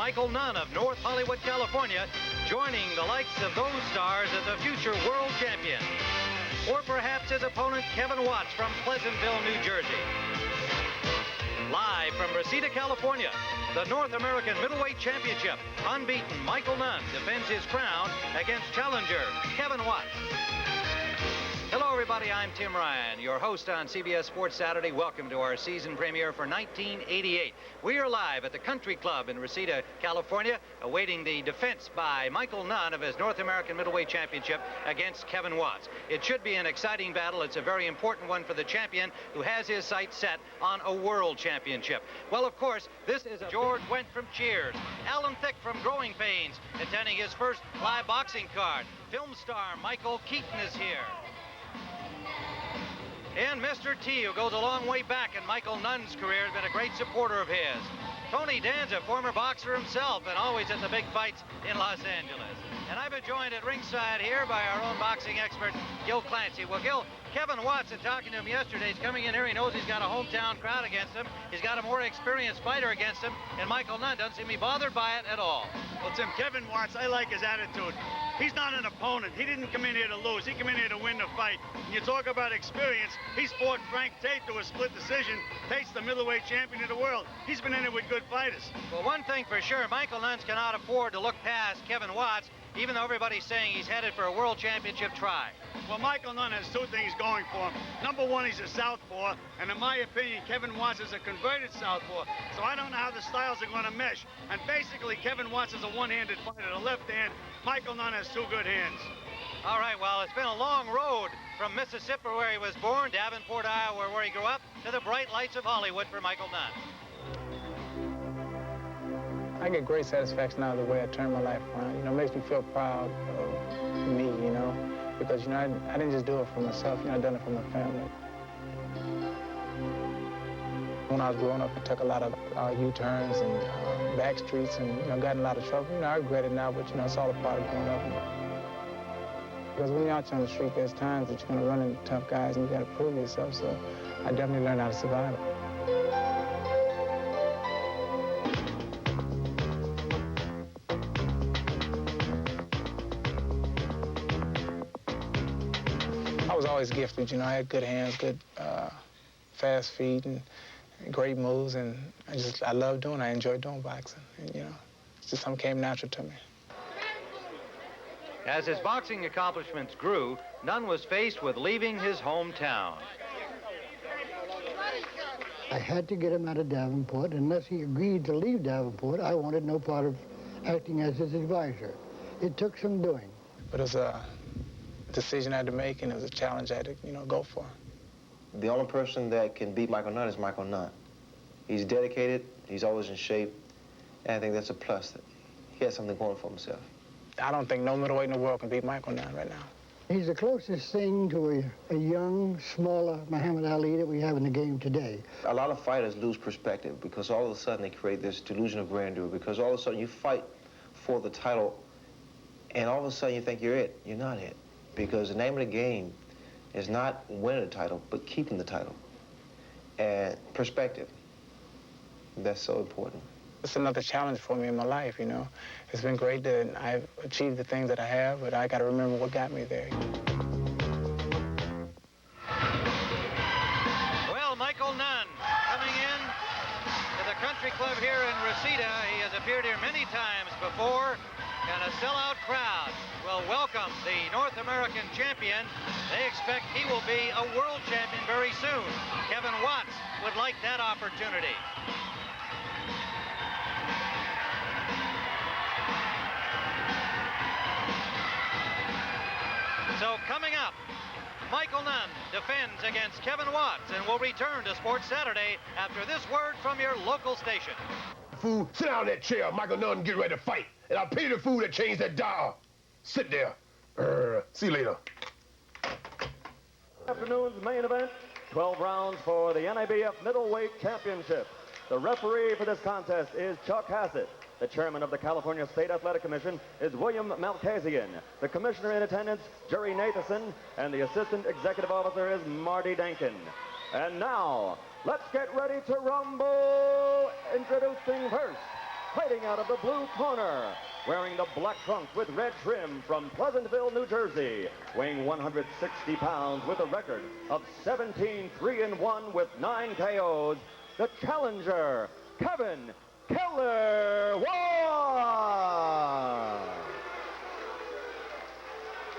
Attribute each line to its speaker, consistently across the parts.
Speaker 1: Michael Nunn of North Hollywood, California, joining the likes of those stars as a future world champion. Or perhaps his opponent, Kevin Watts from Pleasantville, New Jersey. Live from Reseda, California, the North American Middleweight Championship, unbeaten Michael Nunn defends his crown against challenger Kevin Watts. Hello, everybody. I'm Tim Ryan, your host on CBS Sports Saturday. Welcome to our season premiere for 1988. We are live at the Country Club in Reseda, California, awaiting the defense by Michael Nunn of his North American Middleweight Championship against Kevin Watts. It should be an exciting battle. It's a very important one for the champion who has his sights set on a world championship. Well, of course, this is George Wendt from Cheers, Alan Thicke from Growing Pains, attending his first live boxing card. Film star Michael Keaton is here. And Mr. T, who goes a long way back in Michael Nunn's career, has been a great supporter of his. Tony Danza, former boxer himself, and always at the big fights in Los Angeles. And I've been joined at ringside here by our own boxing expert, Gil Clancy. Well, Gil, Kevin Watts, in talking to him yesterday, he's coming in here. He knows he's got a hometown crowd against him. He's got a more experienced fighter against him, and Michael Nunn doesn't seem to be bothered by it at all.
Speaker 2: Well, Tim, Kevin Watts, I like his attitude. He's not an opponent. He didn't come in here to lose. He came in here to win the fight. And you talk about experience. He's fought Frank Tate to a split decision. Tate's the middleweight champion of the world. He's been in it with good fighters.
Speaker 1: Well, one thing for sure, Michael Nunn cannot afford to look past Kevin Watts, even though everybody's saying he's headed for a world championship try.
Speaker 2: Well, Michael Nunn has two things going for him. Number one, he's a southpaw, and in my opinion, Kevin Watts is a converted southpaw. So I don't know how the styles are going to mesh. And basically, Kevin Watts is a one-handed fighter. The left hand, Michael Nunn has two good hands.
Speaker 1: All right, well, it's been a long road from Mississippi, where he was born, Davenport, Iowa, where he grew up, to the bright lights of Hollywood for Michael Nunn.
Speaker 3: I get great satisfaction out of the way I turn my life around. You know, it makes me feel proud of me, you know, because, you know, I didn't just do it for myself, you know, I done it for my family. When I was growing up, I took a lot of U-turns and back streets and, you know, got in a lot of trouble. You know, I regret it now, but, you know, it's all a part of growing up. Because when you're out on the street, there's times that you're going to run into tough guys and you got to prove yourself, so I definitely learned how to survive it. I was always gifted, you know, I had good hands, good fast feet, and great moves, and I love doing it. I enjoy doing boxing, and, you know, it's just something came natural to me.
Speaker 1: As his boxing accomplishments grew, Nunn was faced with leaving his hometown.
Speaker 4: I had to get him out of Davenport. Unless he agreed to leave Davenport, I wanted no part of acting as his advisor. It took some doing.
Speaker 3: But it was a decision I had to make, and it was a challenge I had to, you know, go for.
Speaker 5: The only person that can beat Michael Nunn is Michael Nunn. He's dedicated, he's always in shape, and I think that's a plus. That he has something going for himself.
Speaker 3: I don't think no middleweight in the world can beat Michael Nunn right now.
Speaker 4: He's the closest thing to a young, smaller Muhammad Ali that we have in the game today.
Speaker 5: A lot of fighters lose perspective because all of a sudden they create this delusion of grandeur, because all of a sudden you fight for the title and all of a sudden you think you're it. You're not it. Because the name of the game is not winning the title, but keeping the title. And perspective, that's so important.
Speaker 3: It's another challenge for me in my life, you know. It's been great that I've achieved the things that I have, but I got to remember what got me there.
Speaker 1: Well, Michael Nunn coming in to the Country Club here in Reseda. He has appeared here many times before, and a sellout crowd will welcome the North American champion. They expect he will be a world champion very soon. Kevin Watts would like that opportunity. So coming up, Michael Nunn defends against Kevin Watts, and will return to Sports Saturday after this word from your local station.
Speaker 6: Fool, sit down in that chair. Michael Nunn get ready to fight. And I'll pay the fool that changed that dial. Sit there. See you later.
Speaker 7: Afternoon's main event, 12 rounds for the NABF Middleweight Championship. The referee for this contest is Chuck Hassett. The chairman of the California State Athletic Commission is William Malkazian. The commissioner in attendance, Jerry Nathanson, and the assistant executive officer is Marty Dankin. And now, let's get ready to rumble. Introducing first, Fighting out of the blue corner, wearing the black trunks with red trim from Pleasantville, New Jersey, weighing 160 pounds with a record of 17-3-1 with 9 KOs, the challenger, Kevin Killer Watts.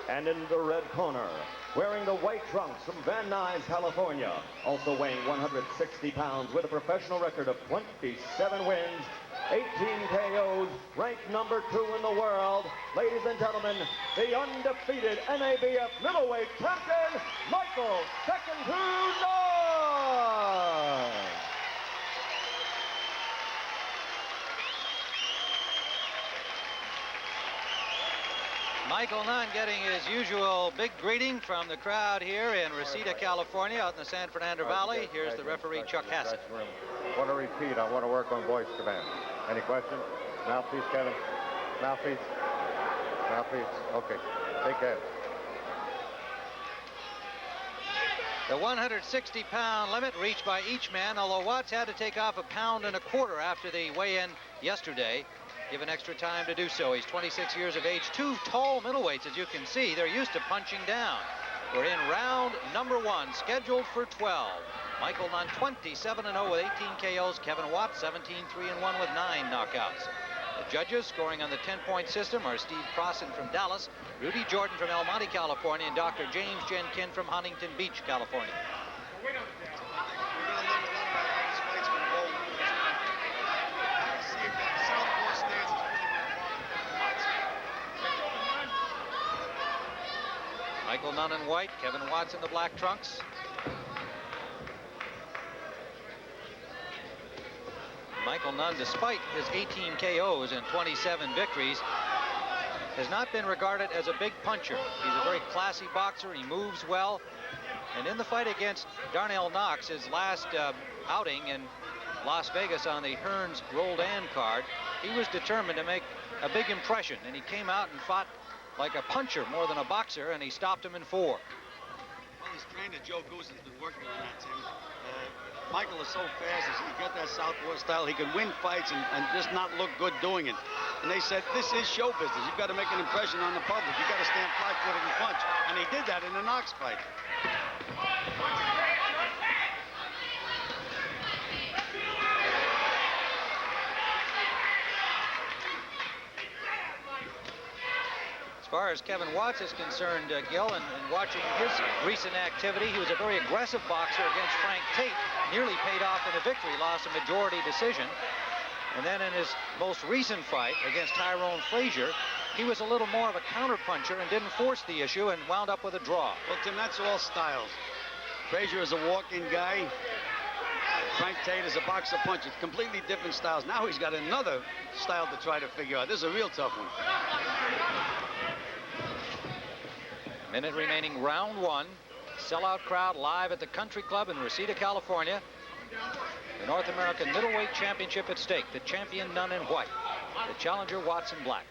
Speaker 7: And in the red corner, wearing the white trunks from Van Nuys, California, also weighing 160 pounds with a professional record of 27 wins, 18 KOs, ranked number 2 in the world. Ladies and gentlemen, the undefeated NABF middleweight champion, Michael Second to Nunn.
Speaker 1: Michael Nunn getting his usual big greeting from the crowd here in Reseda, California, out in the San Fernando Valley. Here's the referee, Chuck Hassett.
Speaker 8: Want to repeat, I want to work on voice command. Any questions? Mouthpiece, Kevin? Mouthpiece? Mouthpiece? Okay. Take care.
Speaker 1: The 160-pound limit reached by each man, although Watts had to take off 1.25 pounds after the weigh-in yesterday. Given extra time to do so. He's 26 years of age. 2 tall middleweights, as you can see. They're used to punching down. We're in round number 1, scheduled for 12. Michael Nunn, 27-0 with 18 KOs. Kevin Watts, 17-3-1 with 9 knockouts. The judges scoring on the 10-point system are Steve Crossan from Dallas, Rudy Jordan from El Monte, California, and Dr. James Jenkin from Huntington Beach, California. Michael Nunn in white, Kevin Watts in the black trunks. Michael Nunn, despite his 18 KOs and 27 victories, has not been regarded as a big puncher. He's a very classy boxer. He moves well. And in the fight against Darnell Knox, his last outing in Las Vegas on the Hearns Roldan card, he was determined to make a big impression. And he came out and fought like a puncher more than a boxer, and he stopped him in 4.
Speaker 2: Well, his trainer, Joe Goose, has been working on that, Tim. Michael is so fast. He's got that southpaw style. He can win fights and just not look good doing it. And they said, this is show business. You've got to make an impression on the public. You've got to stand flat-footed and punch. And he did that in the Knox fight.
Speaker 1: As far as Kevin Watts is concerned, Gil, and watching his recent activity, he was a very aggressive boxer against Frank Tate, nearly paid off in a victory, lost a majority decision. And then in his most recent fight against Tyrone Frazier, he was a little more of a counterpuncher and didn't force the issue and wound up with a draw.
Speaker 2: Well, Tim, that's all styles. Frazier is a walk-in guy. Frank Tate is a boxer-puncher. Completely different styles. Now he's got another style to try to figure out. This is a real tough one.
Speaker 1: Minute remaining, round 1. Sellout crowd live at the Country Club in Reseda, California. The North American Middleweight Championship at stake. The champion Nunn in white. The challenger Watts in black.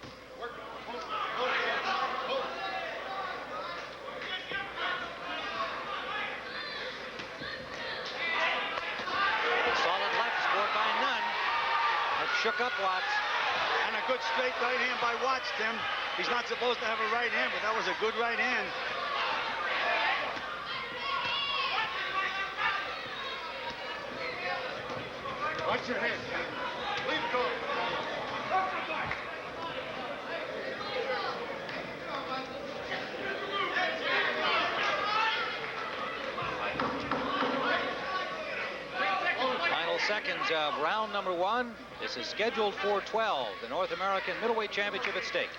Speaker 1: Solid left scored by Nunn. That shook up Watts.
Speaker 2: And a good straight right hand by Watts, Tim. He's not supposed to have a right hand, but that was a good right hand.
Speaker 6: Watch your head. Leave it go.
Speaker 1: Final seconds of round number 1. This is scheduled for 12. The North American Middleweight Championship at stake.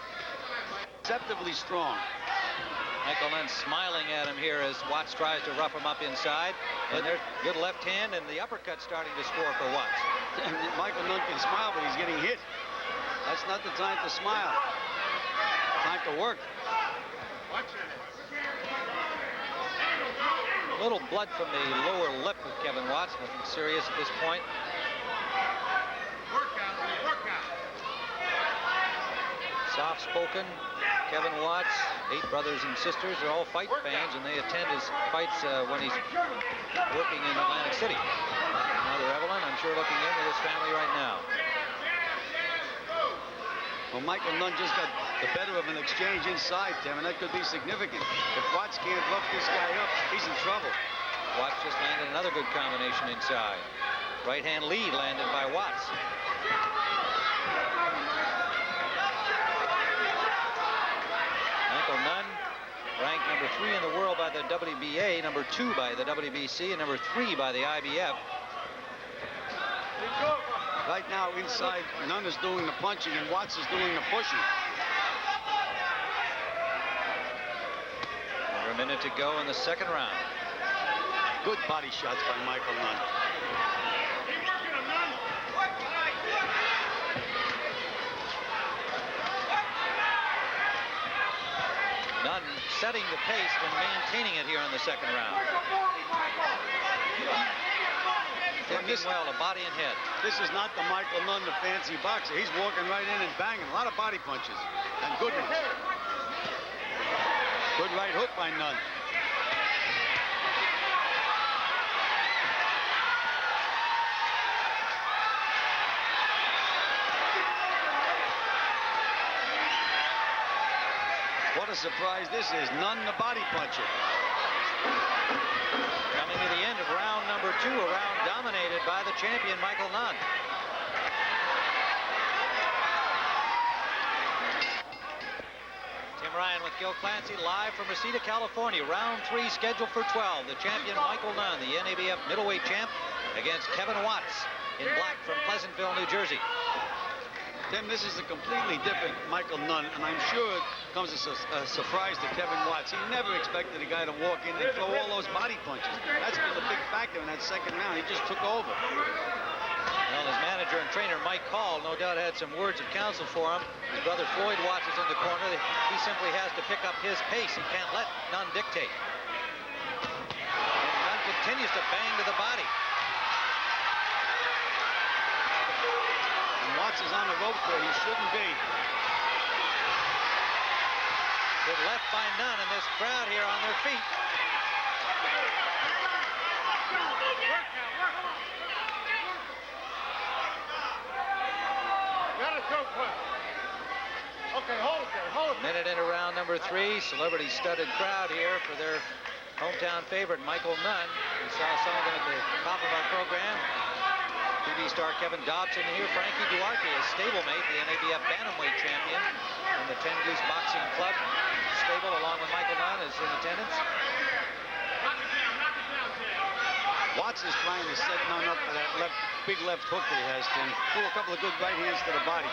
Speaker 2: Deceptively strong.
Speaker 1: Michael Nunn smiling at him here as Watts tries to rough him up inside. And there's good left hand, and the uppercut starting to score for Watts.
Speaker 2: Michael Nunn can smile, but he's getting hit. That's not the time to smile. Time to work.
Speaker 1: A little blood from the lower lip of Kevin Watts. Nothing serious at this point. Soft-spoken Kevin Watts, 8 brothers and sisters. They're all fight fans, and they attend his fights when he's working in Atlantic City. Mother Evelyn, I'm sure, looking in with his family right now.
Speaker 2: Well, Michael Nunn just got the better of an exchange inside, Tim, and that could be significant. If Watts can't rough this guy up, he's in trouble.
Speaker 1: Watts just landed another good combination inside. Right hand lead landed by Watts. Michael Nunn, ranked number 3 in the world by the WBA, number 2 by the WBC, and number 3 by the IBF.
Speaker 2: Right now, inside, Nunn is doing the punching and Watts is doing the pushing.
Speaker 1: Under a minute to go in the second round.
Speaker 2: Good body shots by Michael Nunn.
Speaker 1: Nunn setting the pace and maintaining it here in the second round. Working well to body and head.
Speaker 2: This is not the Michael Nunn, the fancy boxer. He's walking right in and banging. A lot of body punches. And good ones. Good right hook by Nunn. What a surprise this is. Nunn the body puncher.
Speaker 1: Coming to the end of round number 2, a round dominated by the champion, Michael Nunn. Tim Ryan with Gil Clancy live from Reseda, California. Round 3 scheduled for 12. The champion, Michael Nunn, the NABF middleweight champ, against Kevin Watts in black from Pleasantville, New Jersey.
Speaker 2: Tim, this is a completely different Michael Nunn, and I'm sure it comes as a surprise to Kevin Watts. He never expected a guy to walk in and throw all those body punches. That's been the big factor in that second round. He just took over.
Speaker 1: Well, his manager and trainer, Mike Hall, no doubt had some words of counsel for him. His brother Floyd Watts is in the corner. He simply has to pick up his pace. He can't let Nunn dictate. And Nunn continues to bang to the body.
Speaker 2: Watts is on the ropes where he shouldn't be.
Speaker 1: Good left by Nunn, and this crowd here on their feet.
Speaker 8: Okay, hold it there, hold it.
Speaker 1: Minute into round number 3. Celebrity-studded crowd here for their hometown favorite, Michael Nunn. We saw some of them at the top of our program. TV star Kevin Dobson here. Frankie Duarte, his stablemate, the NABF bantamweight champion in the 10 Goose Boxing Club stable, along with Michael Nunn, is in attendance.
Speaker 2: Watts is trying to set Nunn up for that big left hook that he has, Tim. Threw a couple of good right hands to the body.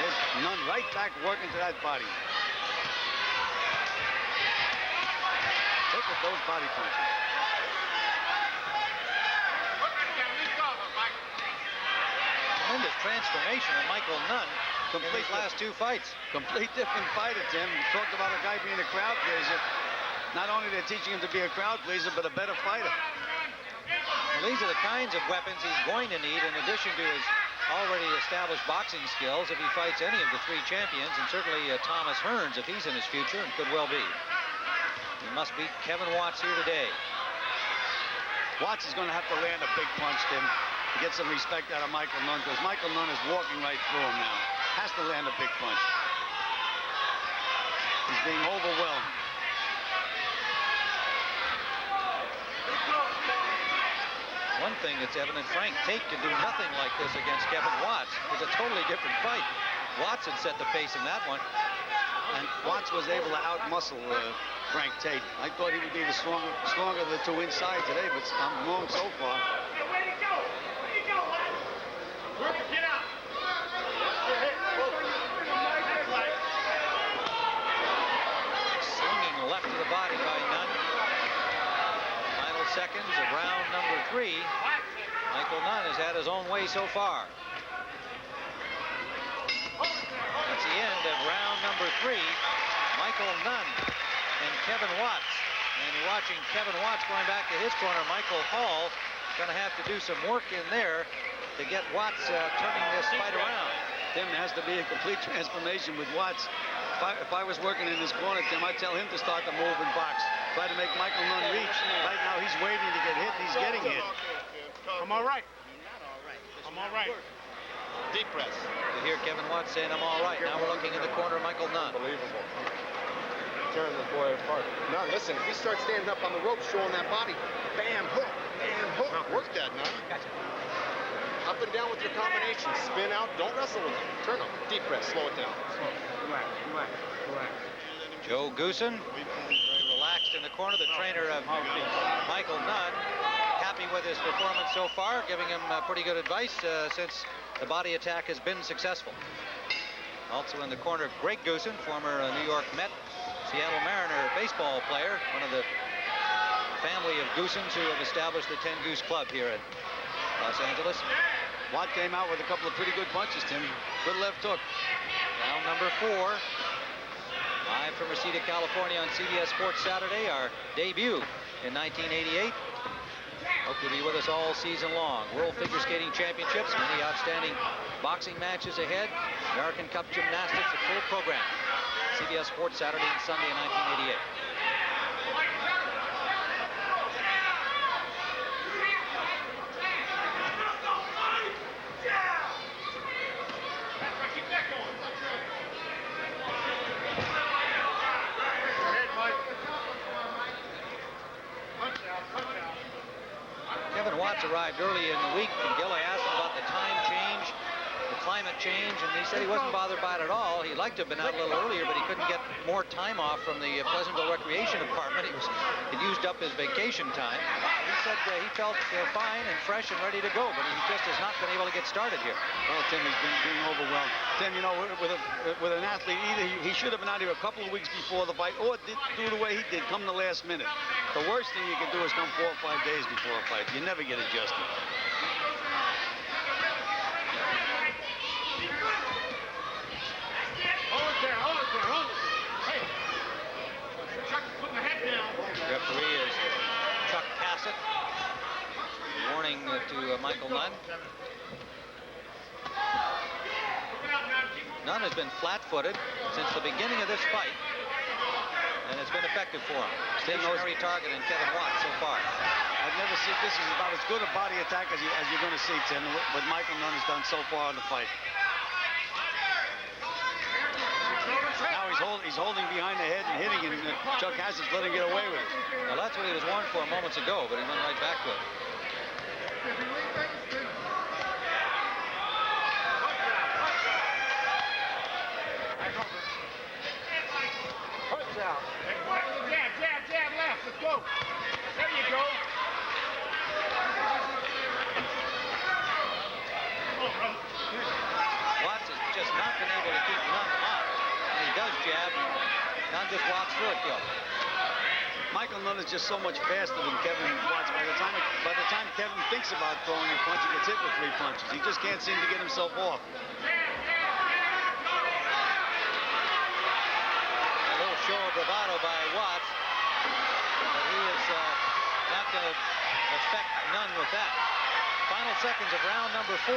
Speaker 2: There's Nunn right back working to that body. Look at those body punches.
Speaker 1: Tremendous transformation of Michael Nunn in these last 2 fights.
Speaker 2: Complete different fighter, Tim. You talked about a guy being a crowd pleaser. Not only they're teaching him to be a crowd pleaser, but a better fighter.
Speaker 1: Well, these are the kinds of weapons he's going to need in addition to his already established boxing skills if he fights any of the 3 champions, and certainly Thomas Hearns if he's in his future, and could well be. He must beat Kevin Watts here today.
Speaker 2: Watts is going to have to land a big punch, Tim, to get some respect out of Michael Nunn, because Michael Nunn is walking right through him now. Has to land a big punch. He's being overwhelmed.
Speaker 1: One thing that's evident, Frank Tate could do nothing like this against Kevin Watts. It was a totally different fight. Watts had set the pace in that one.
Speaker 2: And Watts was able to outmuscle Frank Tate. I thought he would be the stronger of the 2 inside today, but I'm wrong so far.
Speaker 1: Swinging left to the body by Nunn. Final seconds of round number 3. Michael Nunn has had his own way so far. That's the end of round number 3. Michael Nunn and Kevin Watts. And you're watching Kevin Watts going back to his corner. Michael Hall going to have to do some work in there to get Watts turning this fight around.
Speaker 2: Tim, there has to be a complete transformation with Watts. If I was working in this corner, Tim, I'd tell him to start the move and box. Try to make Michael Nunn reach. Right now, he's waiting to get hit, and he's getting hit.
Speaker 8: I'm all right. I'm all right.
Speaker 2: Deep breath.
Speaker 1: hear Kevin Watts saying, I'm all right. Now we're looking in the corner, Michael Nunn.
Speaker 8: Unbelievable. Tearing this boy apart.
Speaker 9: Now listen, if he starts standing up on the rope, showing that body, bam, hook, bam, hook. Work that, Nunn.
Speaker 1: Gotcha.
Speaker 9: Up and down with your combination. Spin out. Don't wrestle with him. Turn him. Deep press. Slow it down.
Speaker 2: Relax, relax, relax.
Speaker 1: Joe Goosen, very relaxed in the corner. The trainer of Michael Nunn, happy with his performance so far, giving him pretty good advice since the body attack has been successful. Also in the corner, Greg Goosen, former New York Met, Seattle Mariner baseball player, one of the family of Goosens who have established the 10 Goose Club here in Los Angeles.
Speaker 2: Watt came out with a couple of pretty good punches, Tim. Good left hook.
Speaker 1: Round number 4. Live from Reseda, California on CBS Sports Saturday, our debut in 1988. Hope you'll be with us all season long. World Figure Skating Championships, many outstanding boxing matches ahead. American Cup Gymnastics, a full program. CBS Sports Saturday and Sunday in 1988. Kevin Watts arrived early in the week, and Gilla asked him about the time change, the climate change, and he said he wasn't bothered by it at all. He'd like to have been out a little earlier, but he couldn't get more time off from the Pleasantville Recreation Department. He'd used up his vacation time. He said he felt fine and fresh and ready to go, but he just has not been able to get started here.
Speaker 2: Well, Tim, he's been being overwhelmed. Tim, you know, with an athlete, either he should have been out here a couple of weeks before the fight, or do the way he did, come the last minute. The worst thing you can do is come 4 or 5 days before a fight. You never get adjusted.
Speaker 1: Referee is Chuck Hassett. Warning to Michael Nunn. Nunn has been flat-footed since the beginning of this fight, and it's been effective for him. Stationary target in Kevin Watts so far.
Speaker 2: I've never seen this is about as good a body attack as you're going to see, Tim, what Michael Nunn has done so far in the fight. Now he's holding behind the head and hitting, and Chuck Hassett's letting him get away with it.
Speaker 1: Well, that's what he was warned for moments ago, but he went right back to it.
Speaker 9: Punch out.
Speaker 6: Jab, left. Let's go. There you go.
Speaker 1: Watts has just not been able to keep Nunn off. When he does jab, Nunn just walks through it, Gil.
Speaker 2: Michael Nunn is just so much faster than Kevin Watts. By the time Kevin thinks about throwing a punch, he gets hit with 3 punches. He just can't seem to get himself off.
Speaker 1: A little show of bravado by Watts, but he is not going to affect Nunn with that. Final seconds of round number 4.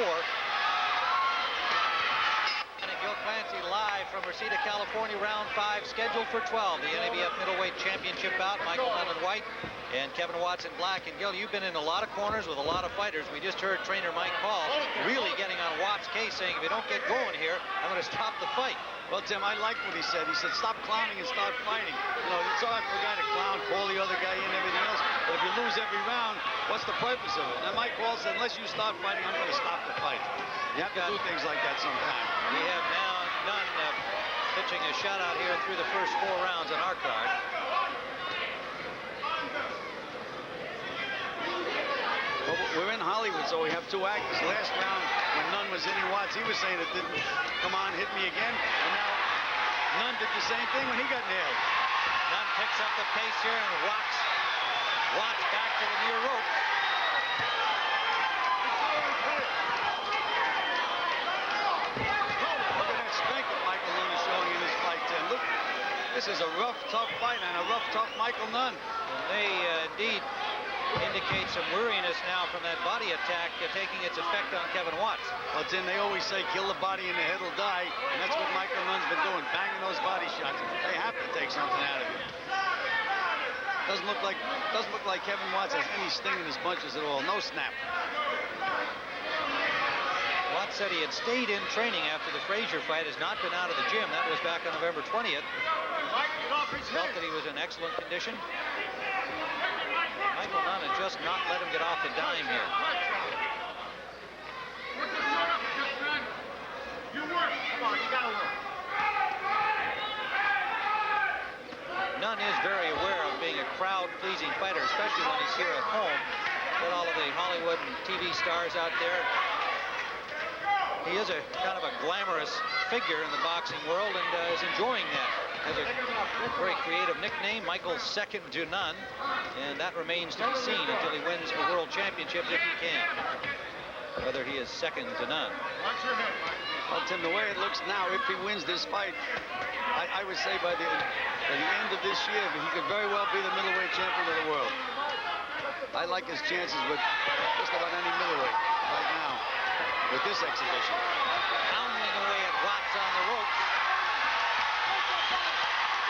Speaker 1: Gil Clancy live from Reseda, California, round 5, scheduled for 12. The NABF middleweight championship bout. Michael Nunn in white and Kevin Watts in black. And Gil, you've been in a lot of corners with a lot of fighters. We just heard trainer Mike Paul really getting on Watts' case, saying, if you don't get going here, I'm going to stop the fight.
Speaker 2: Well, Tim, I like what he said. He said, stop clowning and start fighting. You know, it's hard for a guy to clown, call the other guy in, everything else. But if you lose every round, what's the purpose of it? And Mike Paul said, unless you start fighting, I'm going to stop the fight. You have to do things like that sometimes.
Speaker 1: We have now Nunn pitching a shutout here through the first 4 rounds on our card.
Speaker 2: Well, we're in Hollywood, so we have 2 actors. Last round, when Nunn was hitting Watts, he was saying it didn't come on, hit me again. And now Nunn did the same thing when he got nailed.
Speaker 1: Nunn picks up the pace here and rocks Watts back to the near rope.
Speaker 2: Look at that strength that Michael Nunn is showing in this fight, Tim. Look, this is a rough, tough fight, and a rough, tough Michael Nunn.
Speaker 1: And they indeed indicate some weariness now from that body attack taking its effect on Kevin Watts.
Speaker 2: Well, Tim, they always say kill the body and the head will die, and that's what Michael Nunn's been doing, banging those body shots. They have to take something out of it. Doesn't look like Kevin Watts has any sting in his punches at all. No snap.
Speaker 1: Watts Watts said he had stayed in training after the Frazier fight, has not been out of the gym. That was back on November 20th. Felt that he was in excellent condition. Michael Nunn had just not let him get off the dime here. Nunn is very aware of being a crowd-pleasing fighter, especially when he's here at home with all of the Hollywood and TV stars out there. He is a kind of a glamorous figure in the boxing world and is enjoying that. Has a very creative nickname, Michael's second to none, and that remains to be seen until he wins the World Championship if he can. Whether he is second to none.
Speaker 2: Well, Tim, the way it looks now, if he wins this fight, I would say by the end of this year, he could very well be the middleweight champion of the world. I like his chances with just about any middleweight right now with this exhibition.
Speaker 1: Pounding away at Watts on the ropes.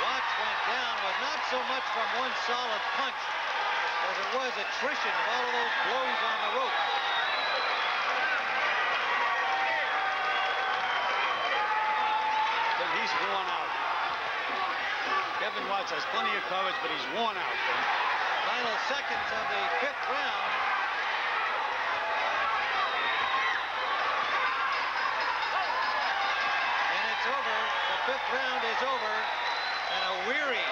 Speaker 1: Watts went down with not so much from one solid punch as it was attrition of all of those blows on the ropes.
Speaker 2: Then he's worn out. Kevin Watts has plenty of courage, but he's worn out. Then.
Speaker 1: Final seconds of the 5th round. And it's over. The 5th round is over. And a weary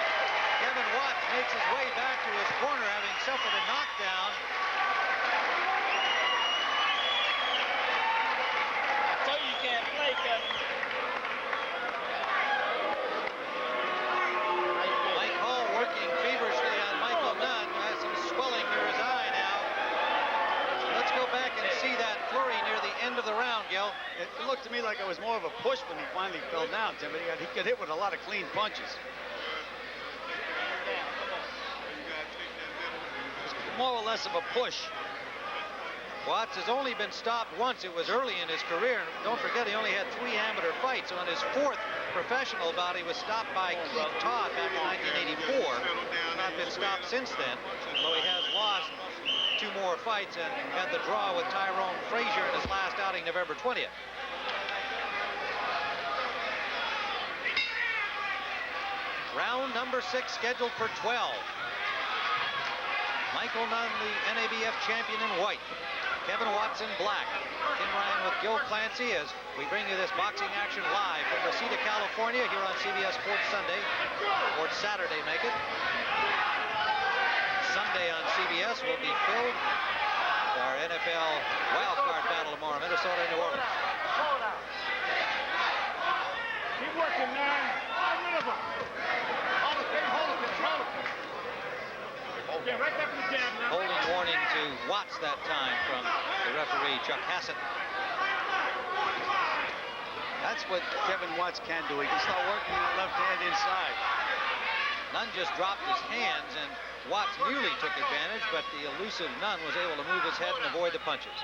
Speaker 1: Kevin Watts makes his way back to his corner, having suffered a knockdown.
Speaker 10: So you can't play, Kevin.
Speaker 1: Mike Hall working feverishly on Michael Nunn, who has some swelling near his eye now. Let's go back and see that flurry near the end of the round, Gil.
Speaker 2: It looked to me like it was more of a push when he finally fell down, Tim, but he got hit with a lot of clean punches. More or less of a push.
Speaker 1: Watts has only been stopped once. It was early in his career. And don't forget, he only had 3 amateur fights. So in his 4th professional bout, he was stopped by Keith Todd back in 1984. Not been stopped since then, though he has lost 2 more fights and had the draw with Tyrone Frazier in his last outing November 20th. Round number 6 scheduled for 12. Michael Nunn, the NABF champion in white. Kevin Watts in black. Tim Ryan with Gil Clancy as we bring you this boxing action live from Reseda, California, here on CBS Sports Sunday, or Saturday, make it. Sunday on CBS will be filled. Our NFL wildcard battle tomorrow, Minnesota and New Orleans.
Speaker 10: Keep working, man. Get rid of him. Hold it. Yeah, right back in the jab now.
Speaker 1: Holding warning to Watts that time from the referee, Chuck Hassett.
Speaker 2: That's what Kevin Watts can do. He can start working that left hand inside.
Speaker 1: Nunn just dropped his hands, and Watts nearly took advantage, but the elusive Nunn was able to move his head and avoid the punches.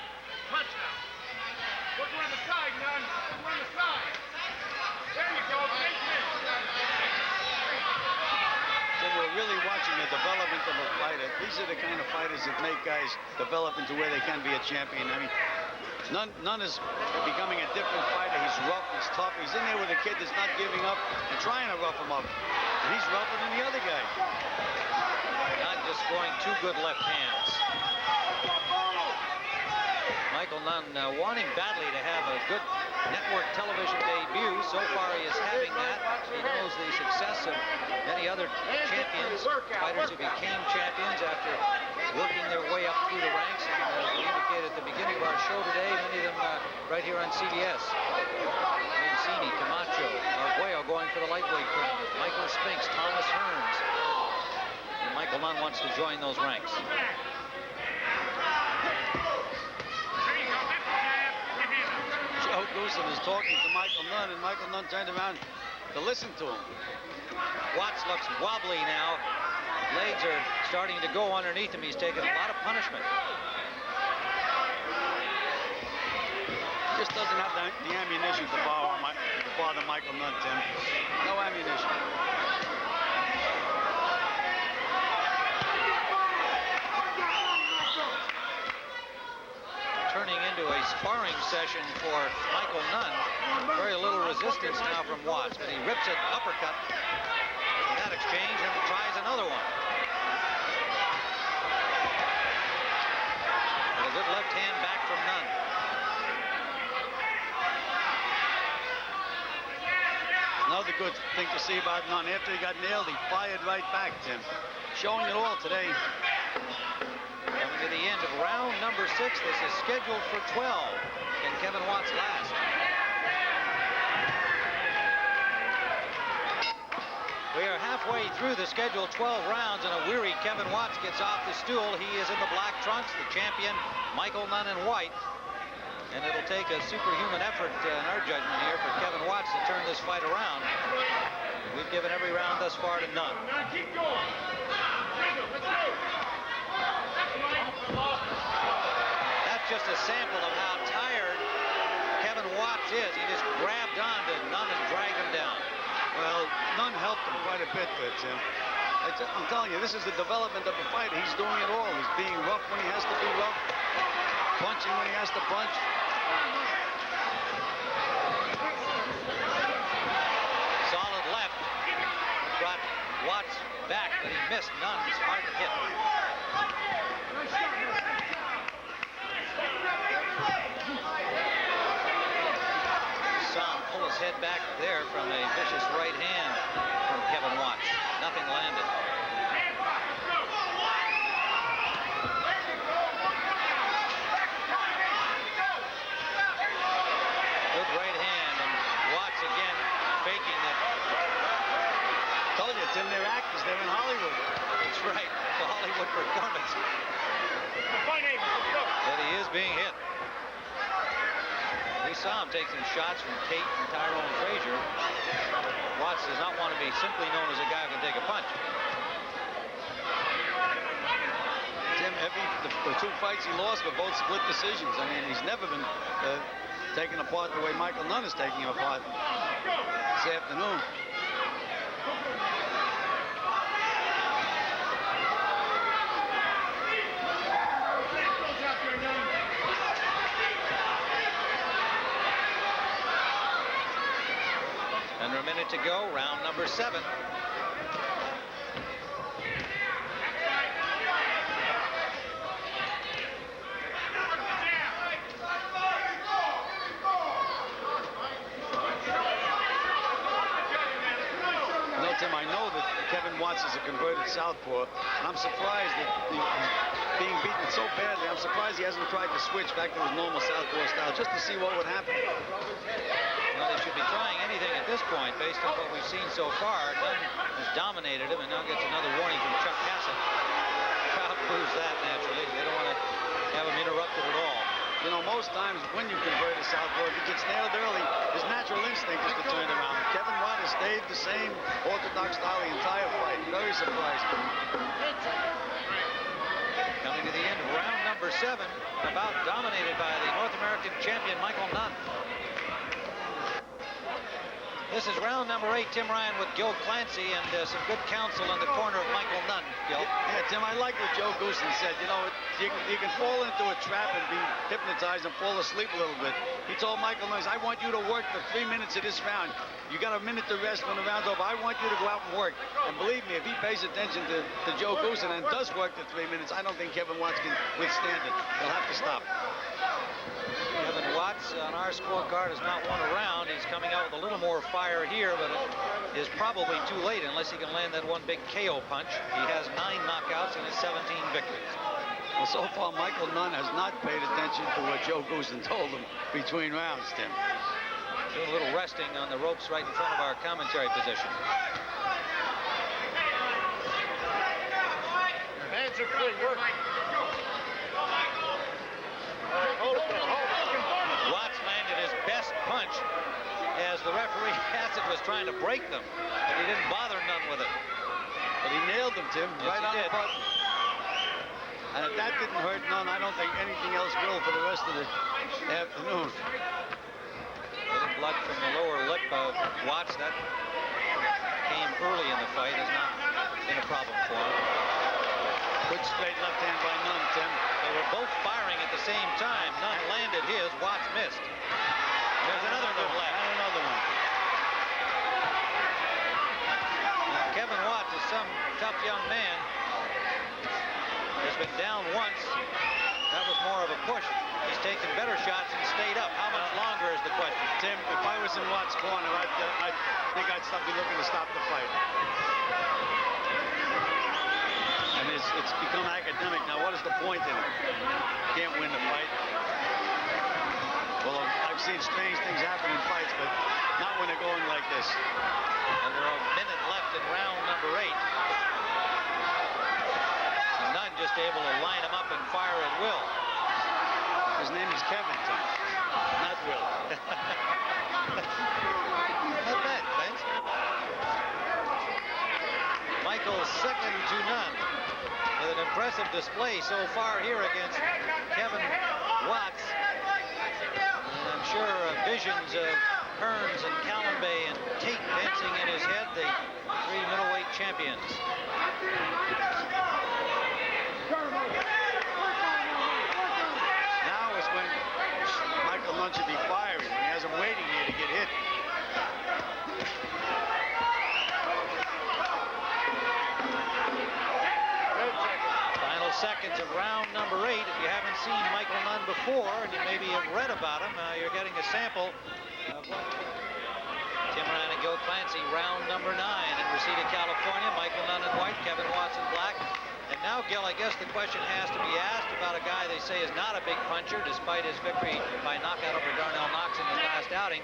Speaker 10: Punch now. Look around the side, Nunn. Look around the side. There you go. Take this.
Speaker 2: Then we're really watching the development of a fighter. These are the kind of fighters that make guys develop into where they can be a champion. I mean, Nunn is becoming a different fighter. He's rough, he's tough. He's in there with a kid that's not giving up and trying to rough him up. And he's rougher than the other guy.
Speaker 1: Nunn just throwing 2 good left hands. Michael Nunn wanting badly to have a good network television debut. So far he is having that. He knows the success of many other champions, fighters who became champions after working their way up through the ranks. And as we indicated at the beginning of our show today, many of them right here on CBS. Mancini, Camacho, Arguello going for the lightweight crown. Michael Spinks, Thomas Hearns. And Michael Nunn wants to join those ranks.
Speaker 2: Joe Goosen is talking to Michael Nunn, and Michael Nunn turned around to listen to him.
Speaker 1: Watts looks wobbly now. Legs are starting to go underneath him. He's taken a lot of punishment.
Speaker 2: Just doesn't have the ammunition to bother Michael Nunn, Tim. No ammunition.
Speaker 1: turning into a sparring session for Michael Nunn. Very little resistance now from Watts, but he rips it uppercut in that exchange and tries another one. With a good left hand back from Nunn.
Speaker 2: Another good thing to see about Nunn. After he got nailed, he fired right back, Tim. Showing it all today.
Speaker 1: Coming to the end of round number 6. This is scheduled for 12. And Kevin Watts last. We are halfway through the scheduled 12 rounds, and a weary Kevin Watts gets off the stool. He is in the black trunks, the champion, Michael Nunn in white. And it'll take a superhuman effort in our judgment here for Kevin Watts to turn this fight around. We've given every round thus far to Nunn.
Speaker 10: Keep going.
Speaker 1: That's just a sample of how tired Kevin Watts is. He just grabbed onto Nunn and dragged him down.
Speaker 2: Well, Nunn helped him quite a bit there, Tim. I'm telling you, this is the development of a fighter. He's doing it all. He's being rough when he has to be rough, punching when he has to punch.
Speaker 1: Solid left. Brought Watts back, but he missed. Nunn is hard to hit. Saw him pull his head back there from a vicious right hand from Kevin Watts. Nothing landed. Good right hand, and Watts again faking it.
Speaker 2: Told you, Tim, they're actors. They're in Hollywood.
Speaker 1: That's right. It's a Hollywood performance. But he is being hit. We saw him take some shots from Tate and Tyrone Frazier. Watts does not want to be simply known as a guy who can take a punch.
Speaker 2: Tim, the 2 fights he lost were both split decisions. I mean, he's never been taken apart the way Michael Nunn is taking him apart this afternoon.
Speaker 1: Under a minute to go, round number 7.
Speaker 2: No, Tim, I know that Kevin Watts is a converted southpaw, and I'm surprised that he's being beaten so badly. I'm surprised he hasn't tried to switch back to his normal southpaw style just to see what would happen.
Speaker 1: Well, they should be trying anything at this point based on what we've seen so far. Nunn has dominated him and now gets another warning from Chuck Hassett. Crowd proves that naturally. They don't want to have him interrupted at all.
Speaker 2: You know, most times when you convert a southpaw, if he gets nailed early, his natural instinct is to turn around. Kevin Watts has stayed the same orthodox style the entire fight. Very surprised.
Speaker 1: Coming to the end of round number 7, about dominated by the North American champion Michael Nunn. This is round number 8. Tim Ryan with Gil Clancy and some good counsel in the corner of Michael Nunn. Gil.
Speaker 2: Yeah, Tim, I like what Joe Goosen said. You know, you can fall into a trap and be hypnotized and fall asleep a little bit. He told Michael Nunn, I want you to work for 3 minutes of this round. You got a minute to rest when the round's over. I want you to go out and work. And believe me, if he pays attention to Joe Goosen and does work for 3 minutes, I don't think Kevin Watts can withstand it. He'll have to stop.
Speaker 1: Kevin Watts on our scorecard has not won a round. He's coming out with a little more fire here, but it is probably too late unless he can land that one big KO punch. He has 9 knockouts and has 17 victories.
Speaker 2: Well, so far, Michael Nunn has not paid attention to what Joe Goosen told him between rounds, Tim.
Speaker 1: Doing a little resting on the ropes right in front of our commentary position.
Speaker 10: Hands are free. Work. Hold it there. Hold it.
Speaker 1: Watts landed his best punch as the referee Hassett was trying to break them, but he didn't bother Nunn with it.
Speaker 2: But he nailed him, Tim,
Speaker 1: Yes,
Speaker 2: right
Speaker 1: he
Speaker 2: on
Speaker 1: did.
Speaker 2: the button. And if that didn't hurt Nunn, I don't think anything else will for the rest of the afternoon.
Speaker 1: Getting blood from the lower lip of Watts, that came early in the fight, has not been a problem for him.
Speaker 2: Good straight left hand by Nunn, Tim.
Speaker 1: They were both firing at the same time. Nunn landed his. Watts missed. There's another good left.
Speaker 2: And another one.
Speaker 1: Now, Kevin Watts is some tough young man. Has been down once. That was more of a push. He's taken better shots and stayed up. How much longer is the question?
Speaker 2: Tim, if I was in Watts' corner, I think I'd be looking to stop the fight. And it's become academic now. What is the point in it? Can't win the fight. Well, I've seen strange things happen in fights, but not when they're going like this.
Speaker 1: Under a minute left in round number 8. And Nunn just able to line him up and fire at will.
Speaker 2: His name is Kevin, Tim, not Will.
Speaker 1: Not bad, thanks. Michael second to Nunn with an impressive display so far here against Kevin Watts. And I'm sure visions of Hearns and Callenbay and Tate dancing in his head, the 3 middleweight champions.
Speaker 2: Now is when Michael Nunn should be firing. He has him waiting here to get hit.
Speaker 1: Final seconds of round number 8. If you haven't seen Michael Nunn before, and you maybe have read about him, you're getting a sample of Tim Ryan and Gil Clancy, round number 9 in Reseda, California. Michael Nunn in white, Kevin Watts in black. And now, Gil, I guess the question has to be asked about a guy they say is not a big puncher, despite his victory by knockout over Darnell Knox in his last outing.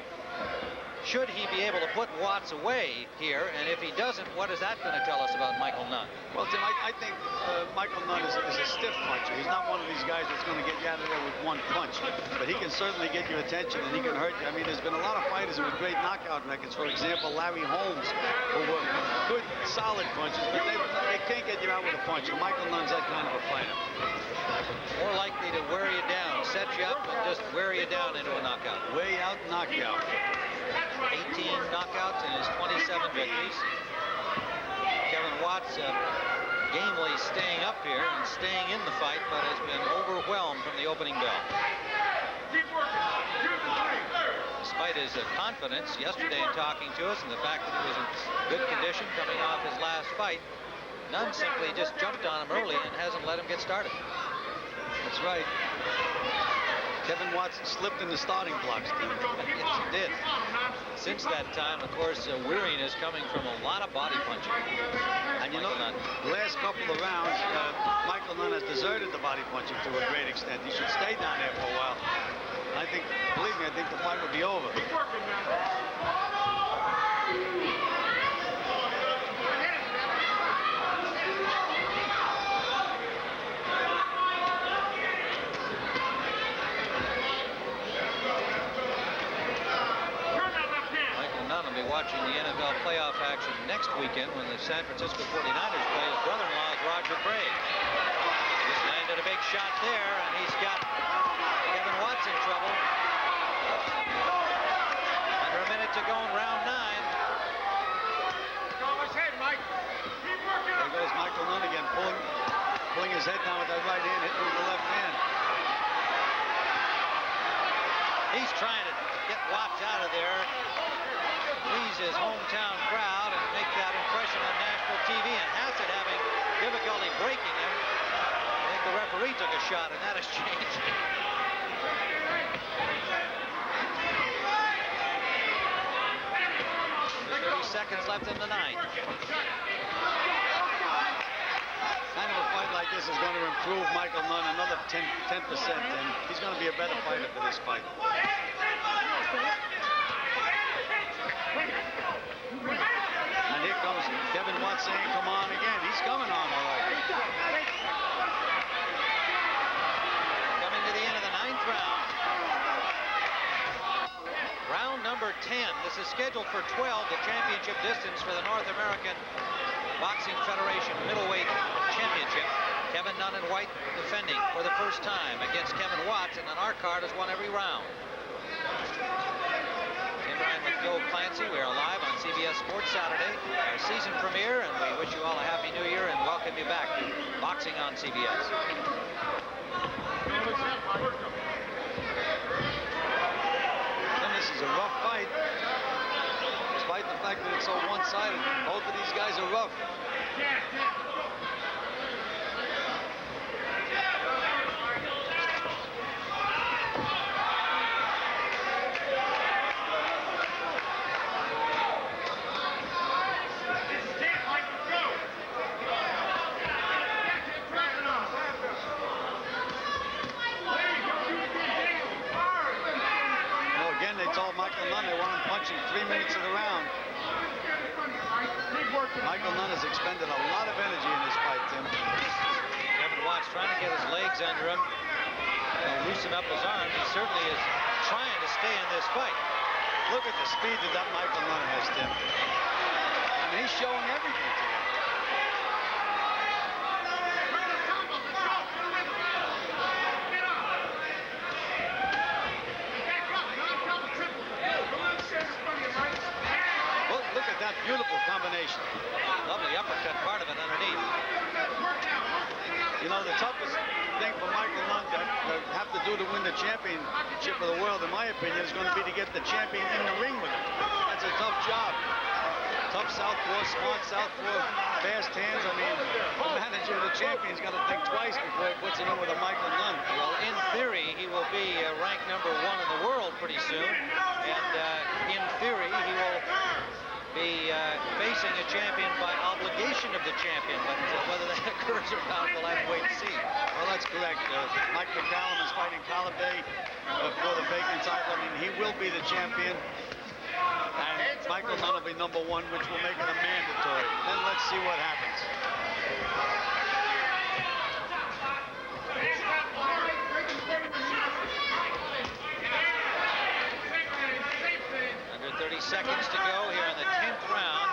Speaker 1: Should he be able to put Watts away here? And if he doesn't, what is that going to tell us about Michael Nunn?
Speaker 2: Well, Tim, I think Michael Nunn is a stiff puncher. He's not one of these guys that's going to get you out of there with one punch. But he can certainly get your attention, and he can hurt you. I mean, there's been a lot of fighters with great knockout records. For example, Larry Holmes, who were good, solid punchers, but they can't get you out with a punch. And Michael Nunn's that kind of a fighter.
Speaker 1: More likely to wear you down, set you up, and just wear you down into a knockout.
Speaker 2: Way out knockout.
Speaker 1: 18 knockouts in his 27 victories. Kevin Watts gamely staying up here and staying in the fight, but has been overwhelmed from the opening bell. Despite his confidence yesterday in talking to us and the fact that he was in good condition coming off his last fight, Nunn simply just jumped on him early and hasn't let him get started.
Speaker 2: That's right. Kevin Watts slipped in the starting blocks, Tim.
Speaker 1: Yes, he did. Since that time, of course, weariness coming from a lot of body punching.
Speaker 2: And you know, the last couple of rounds, Michael Nunn has deserted the body punching to a great extent. He should stay down there for a while. I think, believe me, I think the fight will be over.
Speaker 1: Watching the NFL playoff action next weekend when the San Francisco 49ers play. His brother-in-law is Roger Craig. Just landed a big shot there, and he's got Kevin Watts in trouble. Under a minute to go in round 9.
Speaker 2: There goes Michael Nunn again, pulling his head down with that right hand, hitting with the left hand.
Speaker 1: He's trying to get Watts out of there. Please his hometown crowd and make that impression on national TV, and Hassett having difficulty breaking him. I think the referee took a shot in that exchange. 30 seconds left in the 9th.
Speaker 2: Kind of a fight like this is going to improve Michael Nunn another 10%, and he's going to be a better fighter for this fight. And here comes Kevin Watts saying, come on again. He's coming on all right.
Speaker 1: Coming to the end of the 9th round. Round number 10. This is scheduled for 12, the championship distance for the North American Boxing Federation Middleweight Championship. Kevin Nunn in white defending for the first time against Kevin Watts, and on our card has won every round. Tim Ryan with Gil Clancy. We are live on CBS Sports Saturday, our season premiere, and we wish you all a Happy New Year and welcome you back to Boxing on CBS.
Speaker 2: And this is a rough fight. Despite the fact that it's so one-sided, both of these guys are rough. Michael Nunn, they want him punching 3 minutes of the round. Michael Nunn has expended a lot of energy in this fight, Tim.
Speaker 1: Kevin Watts trying to get his legs under him, loosen up his arms. He certainly is trying to stay in this fight.
Speaker 2: Look at the speed that Michael Nunn has, Tim. I mean, he's showing everything to him. Look at that beautiful combination.
Speaker 1: Lovely uppercut part of it underneath.
Speaker 2: You know, the toughest thing for Michael Nunn to have to do to win the championship of the world, in my opinion, is going to be to get the champion in the ring with him. That's a tough job. Tough southpaw, smart southpaw, fast hands. I mean, the manager of the champion's got to think twice before he puts it in with a Michael Nunn.
Speaker 1: Well, in theory, he will be ranked #1 in the world pretty soon. And in theory, he will be facing a champion by obligation of the champion, but whether that occurs or not, we'll have to wait and see.
Speaker 2: Well, that's correct. Mike McCallum is fighting Calabe for the vacant title. I mean, he will be the champion, and Michael Nunn will be #1, which will make it a mandatory. Then let's see what happens.
Speaker 1: Under 30 seconds to go here in the 10th round.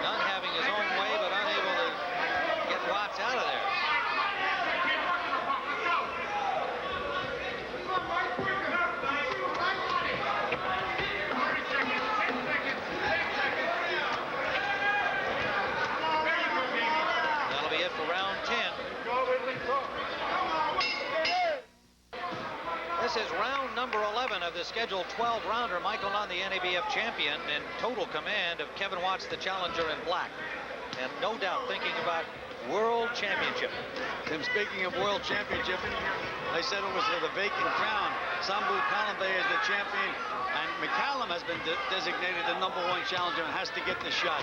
Speaker 1: Nunn having his own way, but unable to get Watts out of there. That'll be it for round 10. This is round number 11 of the scheduled 12-rounder. Michael Nunn, the NABF champion, in total command of Kevin Watts, the challenger in black. And no doubt thinking about World Championship.
Speaker 2: Tim, speaking of World Championship, they said it was the vacant crown. Sambu Kalambe is the champion, and McCallum has been designated the #1 challenger and has to get the shot.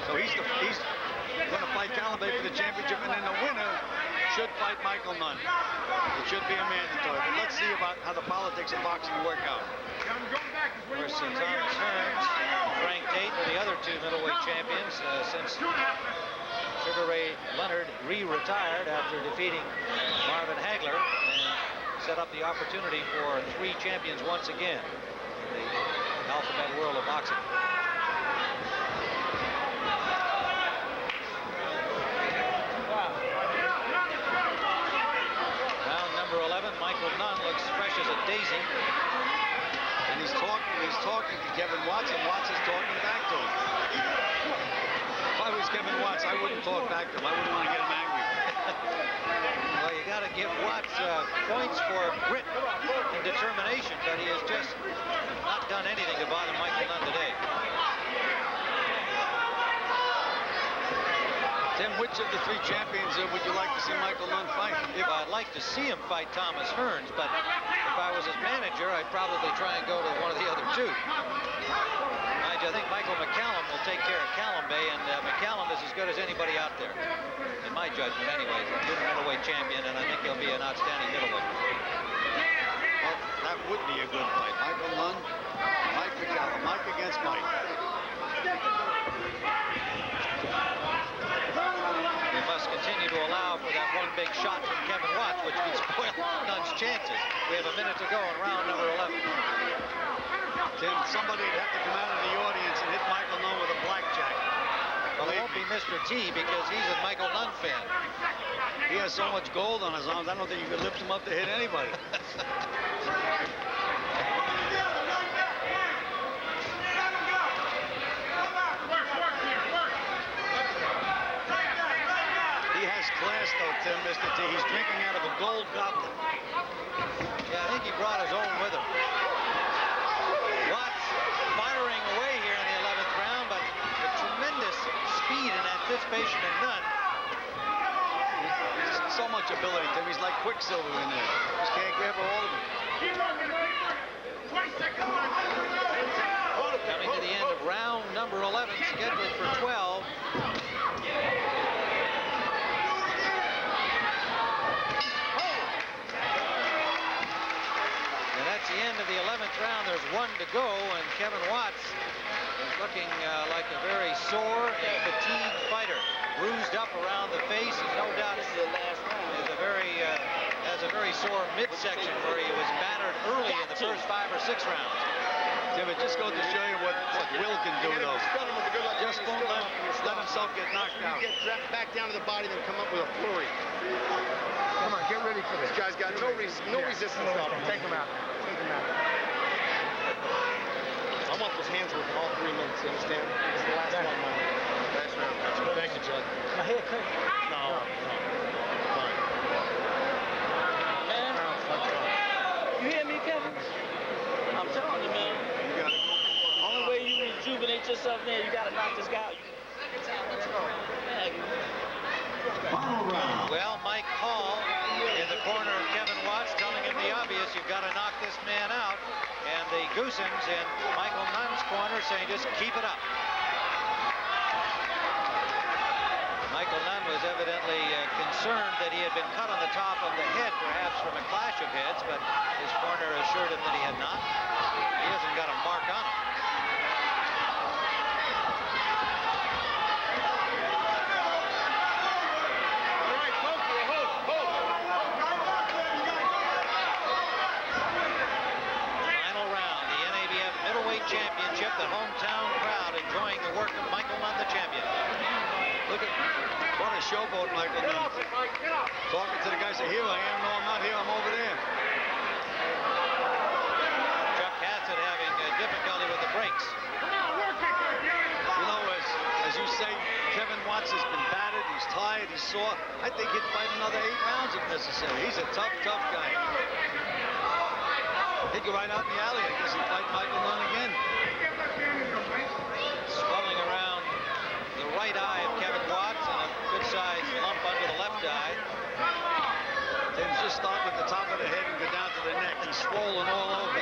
Speaker 2: So he's going to fight Kalambe for the championship, and then the winner should fight Michael Nunn. It should be a mandatory, but let's see about how the politics of boxing work out.
Speaker 1: Of course, Thomas Hearns, Frank Tate were the other two middleweight champions since Sugar Ray Leonard retired after defeating Marvin Hagler and set up the opportunity for 3 champions once again in the alphabet world of boxing. Round number 11, Michael Nunn looks fresh as a daisy.
Speaker 2: And he's talking to Kevin Watts, and Watts is talking back to him. If I was Kevin Watts, I wouldn't talk back to him. I wouldn't want to get him angry.
Speaker 1: Well, you got to give Watts points for grit and determination, but he has just not done anything to bother Michael Nunn today.
Speaker 2: Tim, which of the 3 champions would you like to see Michael Nunn fight?
Speaker 1: I'd like to see him fight Thomas Hearns, but if I was his manager, I'd probably try and go to one of the other 2. I think Michael McCallum will take care of Kalambe, and McCallum is as good as anybody out there, in my judgment anyway. He's a good middleweight champion, and I think he'll be an outstanding middleweight.
Speaker 2: Well, that would be a good fight. Michael Nunn, Mike McCallum, Mike against Mike.
Speaker 1: We must continue to allow for that one big shot from Kevin Watts, which could spoil Nunn's chances. We have a minute to go in round number 11.
Speaker 2: Tim, somebody would have to come out of the audience and hit Michael Nunn with a blackjack.
Speaker 1: Well, it won't be Mr. T because he's a Michael Nunn fan.
Speaker 2: He has so much gold on his arms, I don't think you could lift him up to hit anybody.
Speaker 1: combination of Nunn.
Speaker 2: So much ability, Tim. He's like Quicksilver in there. Just can't grab a hold of him.
Speaker 1: Coming to the end of round number 11, scheduled for 12. And that's the end of the 11th round. There's one to go, and Kevin Watts is looking like a very sore and fatigued fighter. Bruised up around the face, and no doubt this is the last round. Has a very sore midsection where he was battered early in the first 5 or 6 rounds.
Speaker 2: Tim, it just goes to show you what Will can do, though. Just won't let himself get knocked out.
Speaker 9: Get dropped back down to the body, then come up with a flurry.
Speaker 6: Come on, get ready for this.
Speaker 9: This guy's got no resistance on him.
Speaker 6: Take him out. Take him out.
Speaker 9: I want those hands working all 3 minutes, you understand? It's the last one, man. Last round. Thank you, Chuck.
Speaker 3: My head cut.
Speaker 9: No. Fine.
Speaker 11: Man, you hear me, Kevin? I'm telling you, man.
Speaker 2: You got it.
Speaker 11: Only way you rejuvenate yourself, man, you got to knock this guy out.
Speaker 1: Well, Mike Hall in the corner of Kevin Watts telling him the obvious, you've got to knock this man out. And the Goosens in Michael Nunn's corner saying, just keep it up. Michael Nunn was evidently concerned that he had been cut on the top of the head, perhaps from a clash of heads, but his corner assured him that he had not. He hasn't got a mark on him. Final round, the NABF Middleweight Championship, the hometown crowd enjoying the work of Michael Nunn, the champion.
Speaker 2: Look at what a showboat Michael Nunn. Talking to the guy, say, here I am. No, I'm not here. I'm over there.
Speaker 1: Chuck Hassett having difficulty with the brakes.
Speaker 2: You know, as you say, Kevin Watts has been battered. He's tired. He's sore. I think he'd fight another 8 rounds if necessary. He's a tough guy. He'd go right out in the alley. I guess he'd fight Michael Nunn again.
Speaker 1: Swelling around the right eye of Kevin Watts and a good-sized lump under the left eye.
Speaker 2: Tim's just start with the top of the head and go down to the neck. He's swollen all over.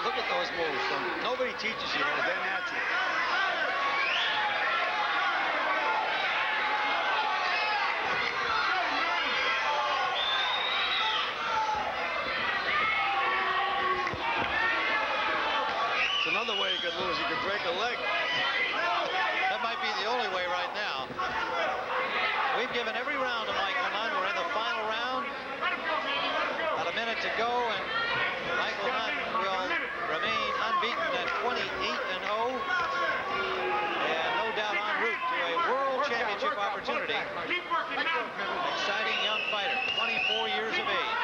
Speaker 2: Look at those moves. Nobody teaches you those. They're natural. It's another way you could lose. You could break a leg.
Speaker 1: That might be the only way right now. We've given every round to Michael Nunn. We're in the final round. About a minute to go, and Michael Nunn will remain unbeaten at 28-0. And no doubt en route to a world championship opportunity. Exciting young fighter, 24 years of age.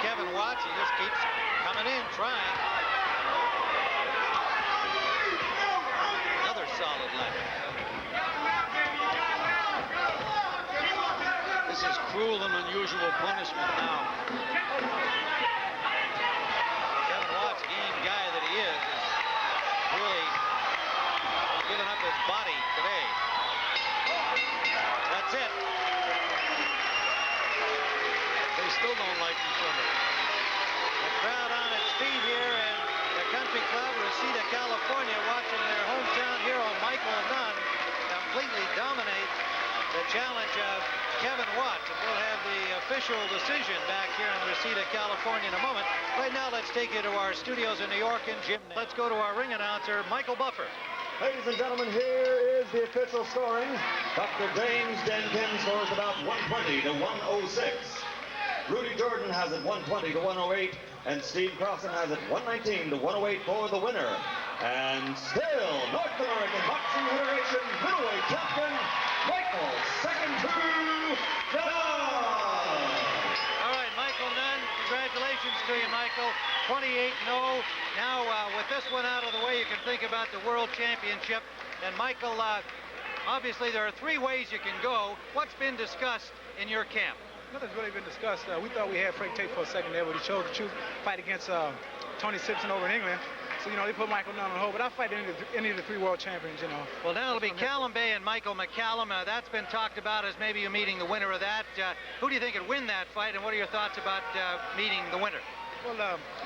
Speaker 1: Kevin Watts, he just keeps coming in, trying. Another solid left.
Speaker 2: This is cruel and unusual punishment now.
Speaker 1: Kevin Watts, game guy that he is really giving up his body today. That's it.
Speaker 2: They still don't like each other.
Speaker 1: The crowd on its feet here in the country club, Reseda, California, watching their hometown hero, Michael Nunn, completely dominate the challenge of Kevin Watts. And we'll have the official decision back here in Reseda, California in a moment. Right now, let's take you to our studios in New York and Jim. Let's go to our ring announcer, Michael Buffer.
Speaker 7: Ladies and gentlemen, here is the official scoring. Dr. James Denkin scores about 120 to 106. Rudy Jordan has it 120 to 108. And Steve Crossan has it 119 to 108 for the winner. And still North American Boxing Federation middleweight champion, Michael second to Nunn.
Speaker 1: All right, Michael Nunn, congratulations to you, Michael. 28-0. Now, with this one out of the way, you can think about the World Championship. And Michael, obviously there are three ways you can go. What's been discussed in your camp?
Speaker 3: Nothing's really been discussed. We thought we had Frank Tate for a second there, but he chose to fight against Tony Simpson over in England. So, you know, they put Michael Nunn on hold, but I'll fight any of the three world champions, you know.
Speaker 1: Well, now it'll be Callum Bay and Michael McCallum. That's been talked about as maybe you meeting the winner of that. Who do you think would win that fight, and what are your thoughts about meeting the winner?
Speaker 3: Well,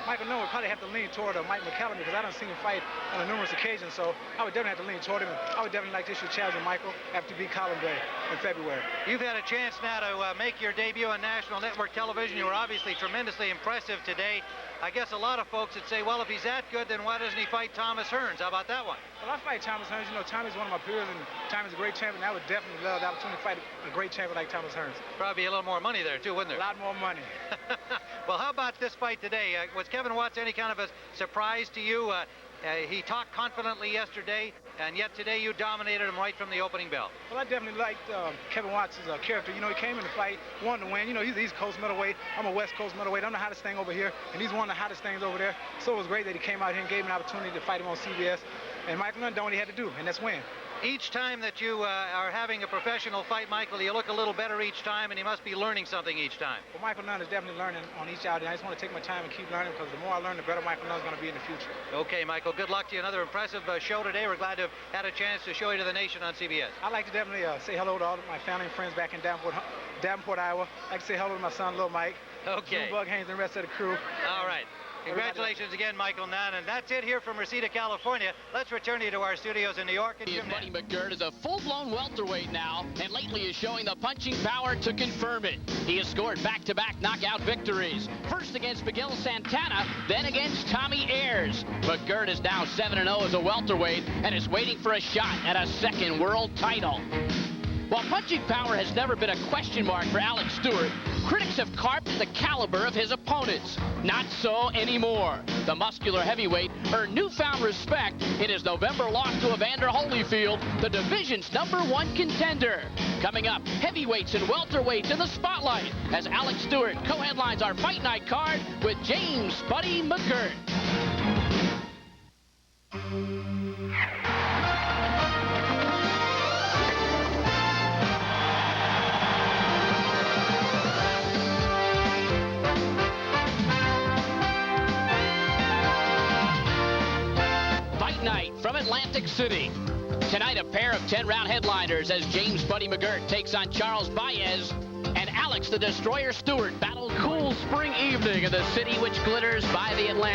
Speaker 3: Michael Nunn would probably have to lean toward Mike McCallum because I don't see him fight on numerous occasions, so I would definitely have to lean toward him. I would definitely like to issue a challenge to Michael after he beat Callum Bay in February.
Speaker 1: You've had a chance now to make your debut on national network television. You were obviously tremendously impressive today. I guess a lot of folks would say, well, if he's that good, then why doesn't he fight Thomas Hearns? How about that one?
Speaker 3: Well, I fight Thomas Hearns. You know, Tommy's one of my peers, and Tommy's a great champion. I would definitely love the opportunity to fight a great champion like Thomas Hearns.
Speaker 1: Probably a little more money there, too, wouldn't there?
Speaker 3: A lot more money.
Speaker 1: Well, how about this fight today? Was Kevin Watts any kind of a surprise to you? He talked confidently yesterday, and yet today you dominated him right from the opening bell.
Speaker 3: Well, I definitely liked Kevin Watts' character. You know, he came in the fight, wanted to win. You know, he's East Coast middleweight. I'm a West Coast middleweight. I'm the hottest thing over here, and he's one of the hottest things over there. So it was great that he came out here and gave me an opportunity to fight him on CBS. And Michael Nunn done what he had to do, and that's win.
Speaker 1: Each time that you are having a professional fight, Michael, you look a little better each time, and you must be learning something each time.
Speaker 3: Well, Michael Nunn is definitely learning on each outing. I just want to take my time and keep learning because the more I learn, the better Michael Nunn's going to be in the future.
Speaker 1: Okay, Michael, good luck to you. Another impressive show today. We're glad to have had a chance to show you to the nation on CBS.
Speaker 3: I'd like to definitely say hello to all of my family and friends back in Davenport, Iowa. I'd like to say hello to my son, Little Mike.
Speaker 1: Okay.
Speaker 3: Bug Haynes and the rest of the crew.
Speaker 1: All right. Congratulations again, Michael Nunn. And that's it here from Reseda, California. Let's return you to our studios in New York. And
Speaker 12: Buddy McGirt is a full-blown welterweight now, and lately is showing the punching power to confirm it. He has scored back-to-back knockout victories. First against Miguel Santana, then against Tommy Ayers. McGirt is now 7-0 as a welterweight and is waiting for a shot at a second world title. While punching power has never been a question mark for Alex Stewart, critics have carped the caliber of his opponents. Not so anymore. The muscular heavyweight earned newfound respect in his November loss to Evander Holyfield, the division's #1 contender. Coming up, heavyweights and welterweights in the spotlight as Alex Stewart co-headlines our Fight Night card with James Buddy McGirt. From Atlantic City. Tonight, a pair of 10-round headliners as James Buddy McGirt takes on Charles Baez, and Alex the Destroyer Stewart battle cool spring evening in the city which glitters by the Atlantic.